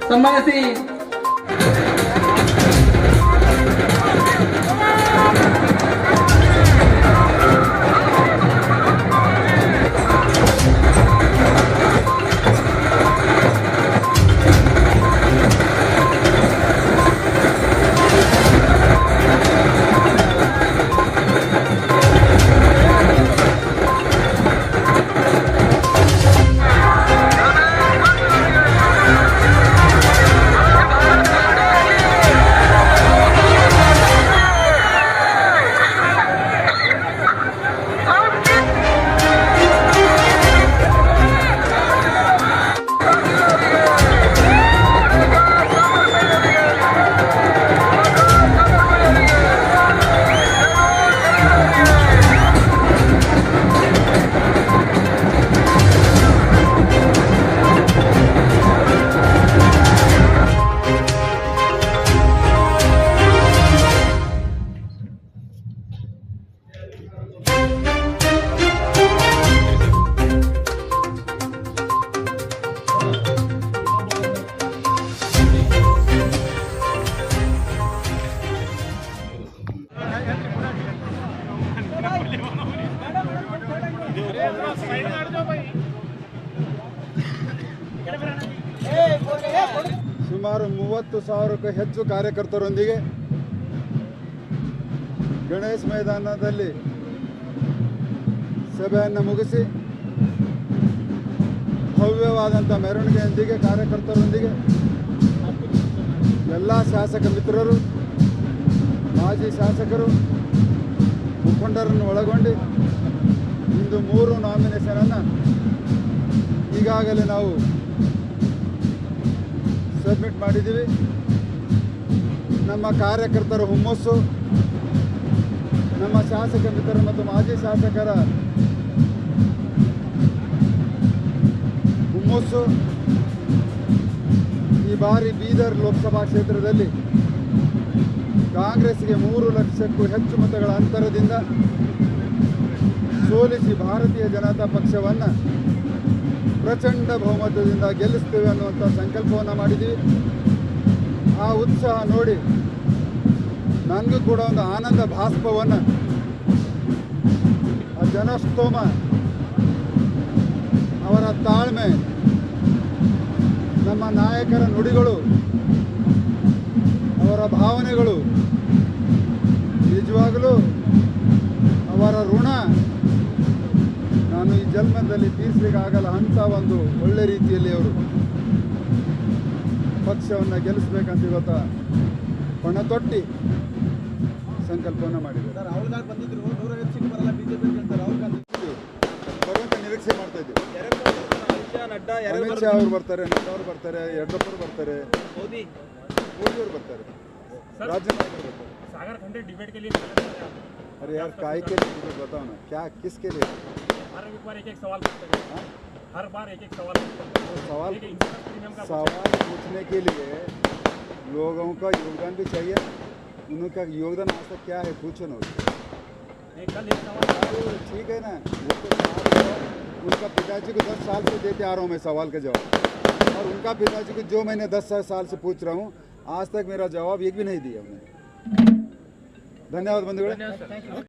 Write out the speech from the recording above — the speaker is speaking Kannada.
संभाजी ಸುಮಾರು 30,000ಕ್ಕೂ ಹೆಚ್ಚು ಕಾರ್ಯಕರ್ತರೊಂದಿಗೆ ಗಣೇಶ್ ಮೈದಾನದಲ್ಲಿ ಸಭೆಯನ್ನು ಮುಗಿಸಿ ಭವ್ಯವಾದಂಥ ಮೆರವಣಿಗೆಯೊಂದಿಗೆ ಕಾರ್ಯಕರ್ತರೊಂದಿಗೆ ಎಲ್ಲ ಶಾಸಕ ಮಿತ್ರರು, ಮಾಜಿ ಶಾಸಕರು, ಮುಖಂಡರನ್ನು ಒಳಗೊಂಡು ಇಂದು 3 ನಾಮಿನೇಷನನ್ನು ಈಗಾಗಲೇ ನಾವು ಸಬ್ಮಿಟ್ ಮಾಡಿದ್ದೀವಿ. ನಮ್ಮ ಕಾರ್ಯಕರ್ತರ ಹುಮ್ಮಸ್ಸು, ನಮ್ಮ ಶಾಸಕ ಮಿತ್ರರು ಮತ್ತು ಮಾಜಿ ಶಾಸಕರ ಹುಮ್ಮಸ್ಸು ಈ ಬಾರಿ ಬೀದರ್ ಲೋಕಸಭಾ ಕ್ಷೇತ್ರದಲ್ಲಿ ಕಾಂಗ್ರೆಸ್ಗೆ 3 ಲಕ್ಷಕ್ಕೂ ಹೆಚ್ಚು ಮತಗಳ ಅಂತರದಿಂದ ಸೋಲಿಸಿ ಭಾರತೀಯ ಜನತಾ ಪಕ್ಷವನ್ನು ಪ್ರಚಂಡ ಬಹುಮತದಿಂದ ಗೆಲ್ಲಿಸ್ತೇವೆ ಅನ್ನುವಂಥ ಸಂಕಲ್ಪವನ್ನು ಮಾಡಿದ್ದೀವಿ. ಆ ಉತ್ಸಾಹ ನೋಡಿ ನನಗೂ ಕೂಡ ಒಂದು ಆನಂದ ಭಾಷ್ಪವನ್ನು, ಆ ಜನಸ್ತೋಮ, ಅವರ ತಾಳ್ಮೆ, ನಮ್ಮ ನಾಯಕರ ನುಡಿಗಳು, ಅವರ ಭಾವನೆಗಳು ನಿಜವಾಗಲೂ ಅವರ ಋಣ ನಾನು ಈ ಜನ್ಮದಲ್ಲಿ ತೀರಿಸಲಿಕ್ಕಾಗಲ್ಲ ಅಂತ ಒಂದು ಒಳ್ಳೆ ರೀತಿಯಲ್ಲಿ ಅವರು ಪಕ್ಷವನ್ನು ಗೆಲ್ಲಿಸಬೇಕಂತ ಇವತ್ತು ಪಣ ತೊಟ್ಟಿ ಸಂಕಲ್ಪವನ್ನು ಮಾಡಿದ್ದಾರೆ. ರಾಹುಲ್ ಗಾಂಧಿ ಬಂದಿದ್ರು, 150 ಸೀಟ್ ಬರಲ್ಲ ಬಿಜೆಪಿ ಅಂತ ರಾಹುಲ್ ಗಾಂಧಿ ಬರುವಂತ ನಿರೀಕ್ಷೆ ಮಾಡ್ತಾ ಇದ್ದೀವಿ. ಅಮಿತ್ ಶಾ ಅವರು ಬರ್ತಾರೆ, ನಡ್ಡಾ ಅವರು ಬರ್ತಾರೆ, ಯಡಿಯೂರಪ್ಪ ಬರ್ತಾರೆ, ಮೋದಿ ಅವರು ಬರ್ತಾರೆ, राज्य सागर खंडे डिबेट के लिए अरे यार काय के लिए डिबेट बताओ ना, क्या किसके लिए? हर बार एक सवाल पूछते हैं, हर बार एक सवाल पूछते हैं। सवाल पूछने के लिए लोगों का योगदान भी चाहिए। उनका योगदान आज तक क्या है पूछो ना। ठीक है ना, वो तो उनका पिताजी को 10 साल से देते आ रहा हूँ मैं सवाल का जवाब, और उनका पिताजी को जो मैंने 10 साल से पूछ रहा हूँ आज तक मेरा जवाब एक भी नहीं दिया उन्होंने। धन्यवाद बंधुगण।